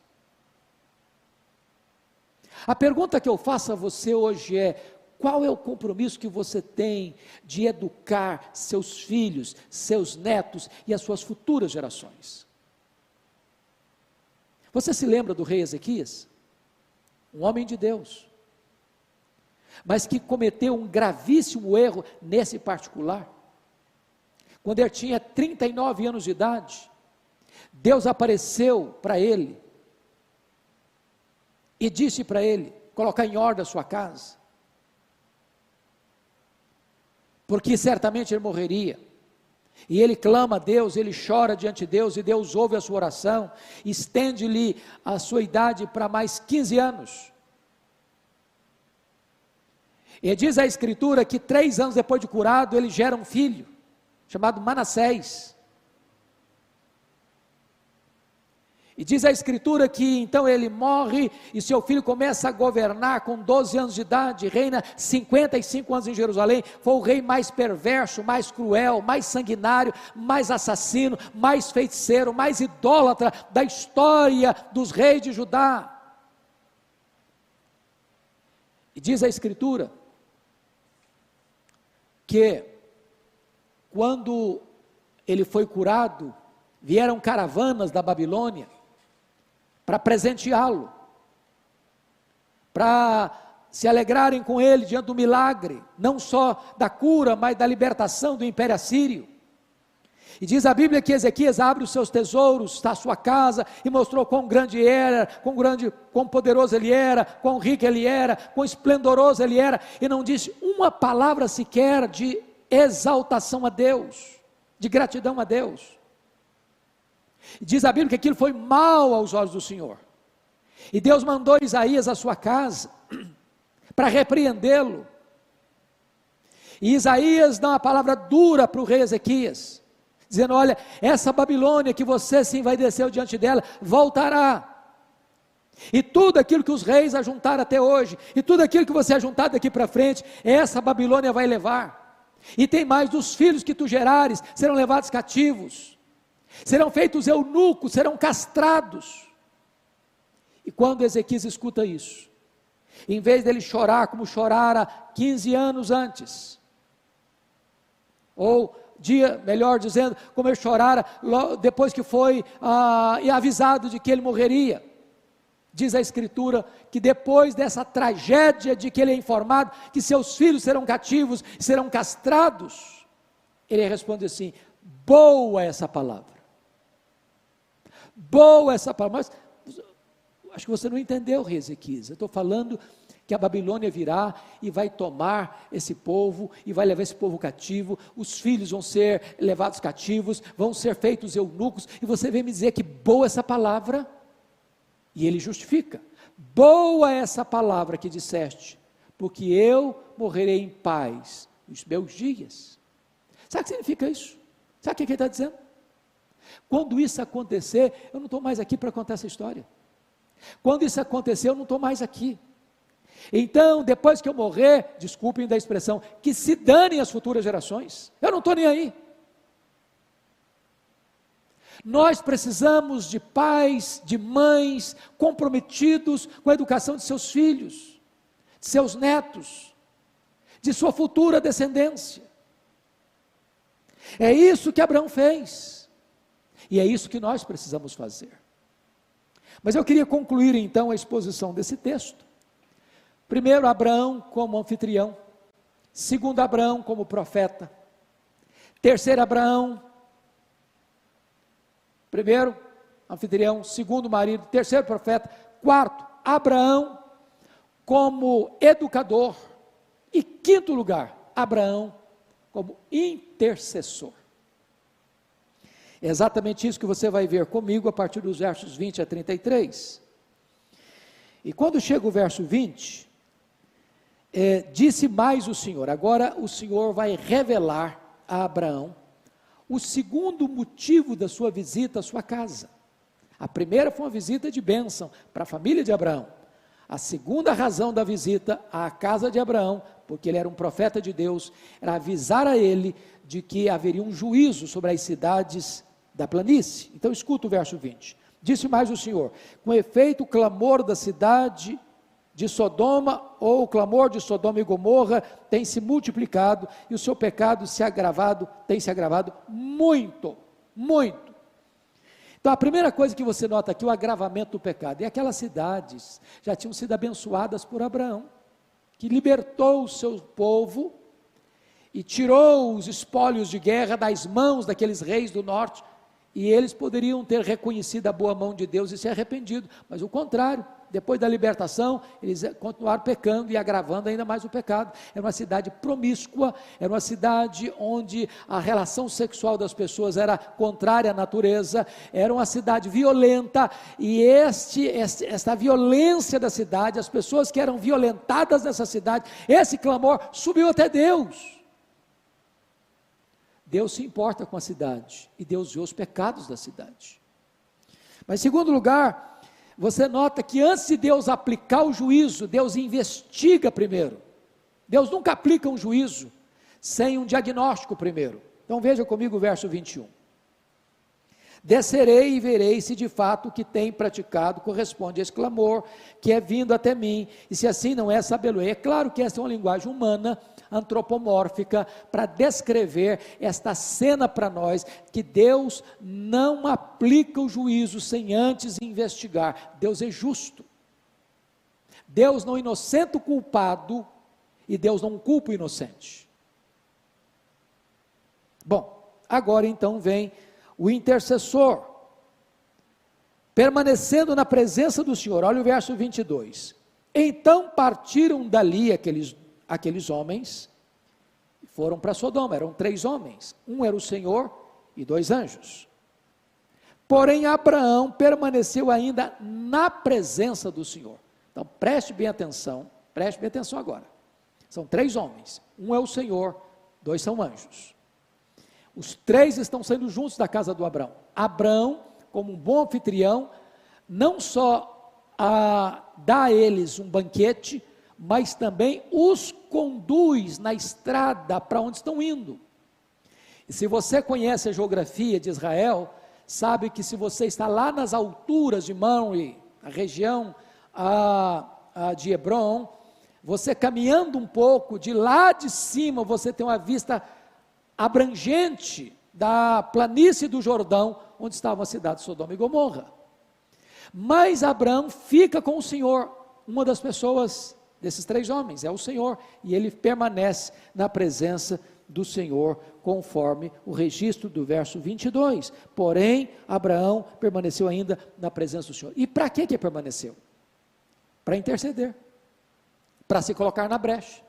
A pergunta que eu faço a você hoje é: qual é o compromisso que você tem de educar seus filhos, seus netos e as suas futuras gerações? Você se lembra do rei Ezequias? Um homem de Deus, mas que cometeu um gravíssimo erro nesse particular. Quando ele tinha 39 anos de idade, Deus apareceu para ele e disse para ele colocar em ordem a sua casa, porque certamente ele morreria. E ele clama a Deus, ele chora diante de Deus, e Deus ouve a sua oração, estende-lhe a sua idade para mais 15 anos. E diz a Escritura que 3 anos depois de curado, ele gera um filho, chamado Manassés. E diz a Escritura que então ele morre, e seu filho começa a governar com 12 anos de idade, reina 55 anos em Jerusalém. Foi o rei mais perverso, mais cruel, mais sanguinário, mais assassino, mais feiticeiro, mais idólatra da história dos reis de Judá. E diz a Escritura que quando ele foi curado, vieram caravanas da Babilônia para presenteá-lo, para se alegrarem com ele diante do milagre, não só da cura, mas da libertação do Império Assírio. E diz a Bíblia que Ezequias abre os seus tesouros da sua casa, e mostrou quão grande era, quão poderoso ele era, quão rico ele era, quão esplendoroso ele era, e não disse uma palavra sequer de exaltação a Deus, de gratidão a Deus. Diz a Bíblia que aquilo foi mal aos olhos do Senhor, e Deus mandou Isaías à sua casa, para repreendê-lo, e Isaías dá uma palavra dura para o rei Ezequias, dizendo: olha, essa Babilônia que você se envaideceu diante dela, voltará, e tudo aquilo que os reis ajuntaram até hoje, e tudo aquilo que você ajuntar daqui para frente, essa Babilônia vai levar. E tem mais: dos filhos que tu gerares, serão levados cativos, serão feitos eunucos, serão castrados. E quando Ezequias escuta isso, em vez dele chorar como chorara 15 anos antes, ou melhor dizendo, como ele chorara depois que foi avisado de que ele morreria, diz a Escritura que depois dessa tragédia de que ele é informado que seus filhos serão cativos, serão castrados, ele responde assim: boa essa palavra, boa essa palavra. Mas acho que você não entendeu, rei Ezequias. Eu estou falando que a Babilônia virá e vai tomar esse povo, e vai levar esse povo cativo, os filhos vão ser levados cativos, vão ser feitos eunucos, e você vem me dizer que boa essa palavra? E ele justifica: boa essa palavra que disseste, porque eu morrerei em paz nos meus dias. Sabe o que significa isso? Sabe o que ele está dizendo? Quando isso acontecer, eu não estou mais aqui para contar essa história. Quando isso acontecer, eu não estou mais aqui. Então, depois que eu morrer, desculpem da expressão, que se danem as futuras gerações, eu não estou nem aí. Nós precisamos de pais, de mães comprometidos com a educação de seus filhos, de seus netos, de sua futura descendência. É isso que Abraão fez, e é isso que nós precisamos fazer. Mas eu queria concluir então a exposição desse texto. Primeiro, Abraão como anfitrião. Segundo, Abraão como profeta. Terceiro, Abraão, primeiro, anfitrião. Segundo, marido. Terceiro, profeta. Quarto, Abraão como educador. E quinto lugar, Abraão como intercessor. É exatamente isso que você vai ver comigo a partir dos versos 20 a 33. E quando chega o verso 20, Disse mais o Senhor. Agora o Senhor vai revelar a Abraão o segundo motivo da sua visita à sua casa. A primeira foi uma visita de bênção para a família de Abraão. A segunda razão da visita à casa de Abraão, porque ele era um profeta de Deus, era avisar a ele de que haveria um juízo sobre as cidades da planície. Então escuta o verso 20. Disse mais o Senhor: com efeito o clamor da cidade de Sodoma, ou o clamor de Sodoma e Gomorra tem se multiplicado, e o seu pecado tem se agravado muito, muito. Então a primeira coisa que você nota aqui, o agravamento do pecado, e aquelas cidades já tinham sido abençoadas por Abraão, que libertou o seu povo, e tirou os espólios de guerra das mãos daqueles reis do norte, e eles poderiam ter reconhecido a boa mão de Deus e se arrependido, mas o contrário, depois da libertação, eles continuaram pecando e agravando ainda mais o pecado. Era uma cidade promíscua, era uma cidade onde a relação sexual das pessoas era contrária à natureza, era uma cidade violenta, e esta violência da cidade, as pessoas que eram violentadas nessa cidade, esse clamor subiu até Deus. Deus se importa com a cidade, e Deus vê os pecados da cidade. Mas em segundo lugar, você nota que antes de Deus aplicar o juízo, Deus investiga primeiro. Deus nunca aplica um juízo sem um diagnóstico primeiro. Então veja comigo o verso 21. Descerei e verei se de fato o que tem praticado corresponde a esse clamor que é vindo até mim, e se assim não é, sabê-lo-ei. É claro que essa é uma linguagem humana, antropomórfica, para descrever esta cena para nós, que Deus não aplica o juízo sem antes investigar. Deus é justo. Deus não inocenta o culpado, e Deus não culpa o inocente. Bom, agora então vem o intercessor, permanecendo na presença do Senhor. Olha o verso 22. Então partiram dali aqueles homens, e foram para Sodoma. Eram 3 homens, um era o Senhor e 2 anjos. Porém Abraão permaneceu ainda na presença do Senhor. Então preste bem atenção agora. São 3 homens, um é o Senhor, 2 são anjos. Os 3 estão saindo juntos da casa do Abraão. Abraão, como um bom anfitrião, não só dá a eles um banquete, mas também os conduz na estrada para onde estão indo. E se você conhece a geografia de Israel, sabe que se você está lá nas alturas de Mamre, na região de Hebron, você caminhando um pouco, de lá de cima você tem uma vista abrangente da planície do Jordão, onde estava a cidade de Sodoma e Gomorra. Mas Abraão fica com o Senhor. Uma das pessoas desses 3 homens é o Senhor, e ele permanece na presença do Senhor, conforme o registro do verso 22. Porém Abraão permaneceu ainda na presença do Senhor. E para que permaneceu? Para interceder, para se colocar na brecha.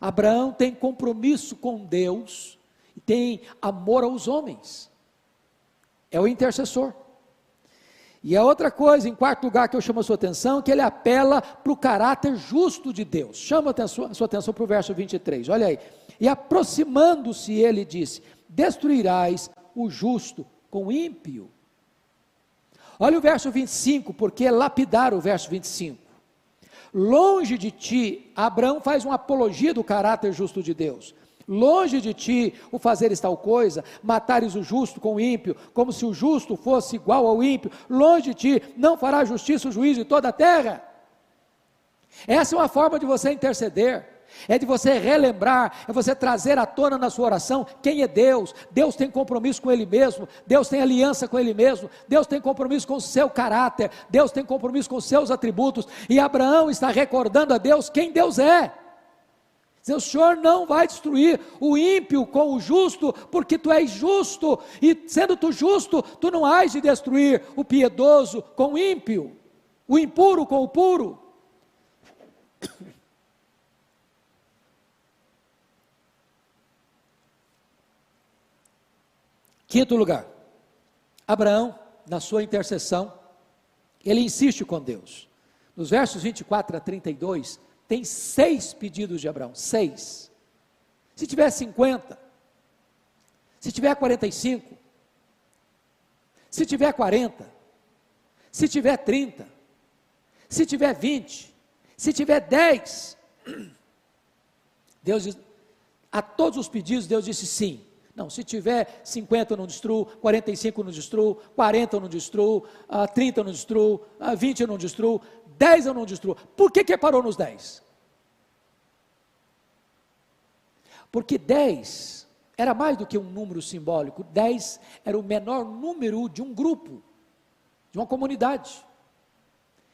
Abraão tem compromisso com Deus, e tem amor aos homens, é o intercessor. E a outra coisa, em quarto lugar, que eu chamo a sua atenção, que ele apela para o caráter justo de Deus. Chama a sua atenção para o verso 23, olha aí. E aproximando-se ele disse: destruirás o justo com o ímpio. Olha o verso 25, porque é lapidar o verso 25. Longe de ti, Abraão faz uma apologia do caráter justo de Deus. Longe de ti o fazeres tal coisa, matares o justo com o ímpio, como se o justo fosse igual ao ímpio. Longe de ti, não fará justiça o juízo de toda a terra. Essa é uma forma de você interceder, é de você relembrar, é você trazer à tona na sua oração quem é Deus. Deus tem compromisso com Ele mesmo, Deus tem aliança com Ele mesmo, Deus tem compromisso com o seu caráter, Deus tem compromisso com os seus atributos, e Abraão está recordando a Deus quem Deus é. O Senhor não vai destruir o ímpio com o justo, porque tu és justo, e sendo tu justo, tu não hás de destruir o piedoso com o ímpio, o impuro com o puro. Quinto lugar, Abraão, na sua intercessão, ele insiste com Deus. nos versos 24 a 32, tem 6 pedidos de Abraão, 6. Se tiver 50, se tiver 45, se tiver 40, se tiver 30, se tiver 20, se tiver 10, Deus diz, a todos os pedidos Deus disse sim. Não, se tiver 50 eu não destruo, 45 eu não destruo, 40 eu não destruo, 30 eu não destruo, 20 eu não destruo, 10 eu não destruo. Por que parou nos 10? Porque 10 era mais do que um número simbólico, 10 era o menor número de um grupo, de uma comunidade.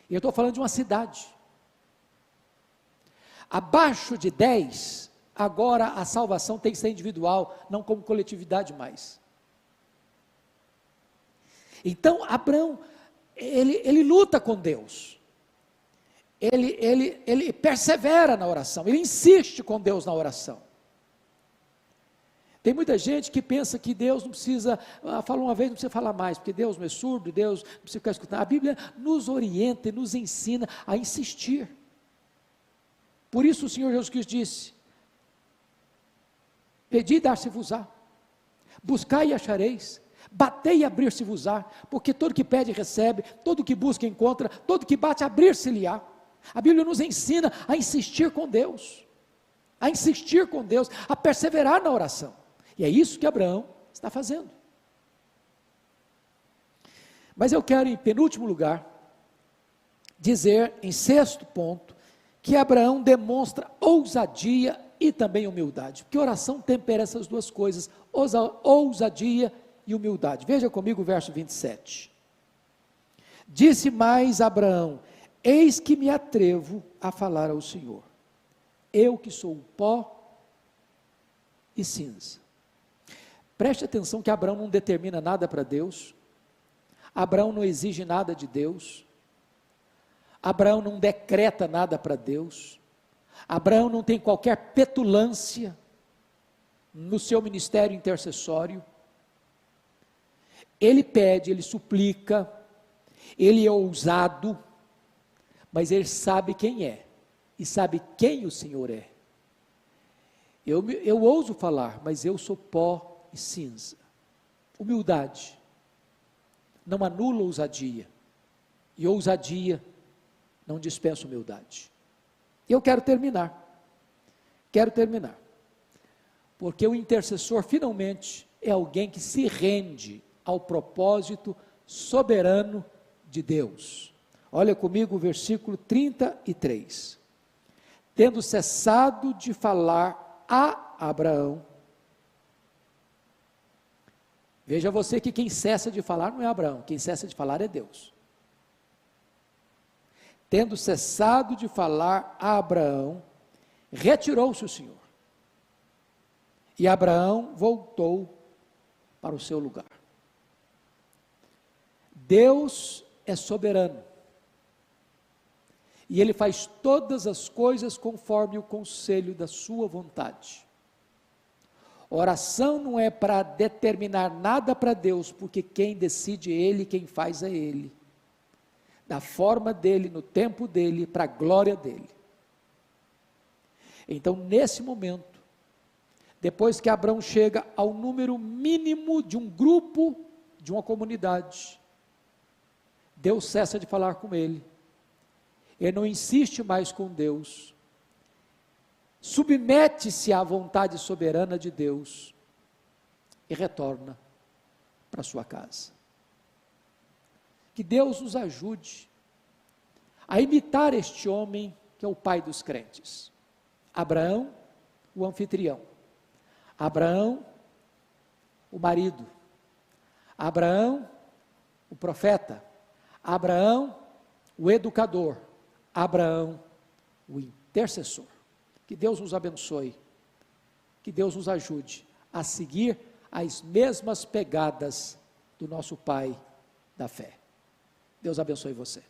E eu estou falando de uma cidade. Abaixo de 10, agora a salvação tem que ser individual, não como coletividade mais. Então, Abraão, ele luta com Deus. Ele persevera na oração, ele insiste com Deus na oração. Tem muita gente que pensa que Deus não precisa, fala uma vez, não precisa falar mais, porque Deus não é surdo, Deus não precisa ficar escutando. A Bíblia nos orienta e nos ensina a insistir. Por isso o Senhor Jesus Cristo disse, pedi e dar-se-vos-á, buscai e achareis, batei e abrir-se-vos-á, porque todo que pede recebe, todo que busca encontra, todo que bate abrir-se-lhe-á. A Bíblia nos ensina a insistir com Deus, a perseverar na oração. E é isso que Abraão está fazendo. Mas eu quero, em penúltimo lugar, dizer, em sexto ponto, que Abraão demonstra ousadia e também humildade, porque oração tempera essas duas coisas, ousadia e humildade. Veja comigo o verso 27. Disse mais Abraão, eis que me atrevo a falar ao Senhor, eu que sou pó e cinza. Preste atenção que Abraão não determina nada para Deus, Abraão não exige nada de Deus, Abraão não decreta nada para Deus, Abraão não tem qualquer petulância no seu ministério intercessório, ele pede, ele suplica, ele é ousado, mas ele sabe quem é, e sabe quem o Senhor é. Eu ouso falar, mas eu sou pó e cinza. Humildade não anula ousadia, e ousadia não dispensa humildade. E eu quero terminar, porque o intercessor finalmente é alguém que se rende ao propósito soberano de Deus. Olha comigo o versículo 33. Tendo cessado de falar a Abraão, veja você que quem cessa de falar não é Abraão, quem cessa de falar é Deus. Tendo cessado de falar a Abraão, retirou-se o Senhor. E Abraão voltou para o seu lugar. Deus é soberano. E Ele faz todas as coisas conforme o conselho da sua vontade. Oração não é para determinar nada para Deus, porque quem decide é Ele, quem faz é Ele. Da forma dEle, no tempo dEle, para a glória dEle. Então, nesse momento, depois que Abraão chega ao número mínimo de um grupo, de uma comunidade, Deus cessa de falar com ele. Ele não insiste mais com Deus, submete-se à vontade soberana de Deus e retorna para sua casa. Que Deus nos ajude a imitar este homem que é o pai dos crentes. Abraão, o anfitrião. Abraão, o marido. Abraão, o profeta. Abraão, o educador. Abraão, o intercessor. Que Deus nos abençoe, que Deus nos ajude a seguir as mesmas pegadas do nosso Pai da fé. Deus abençoe você.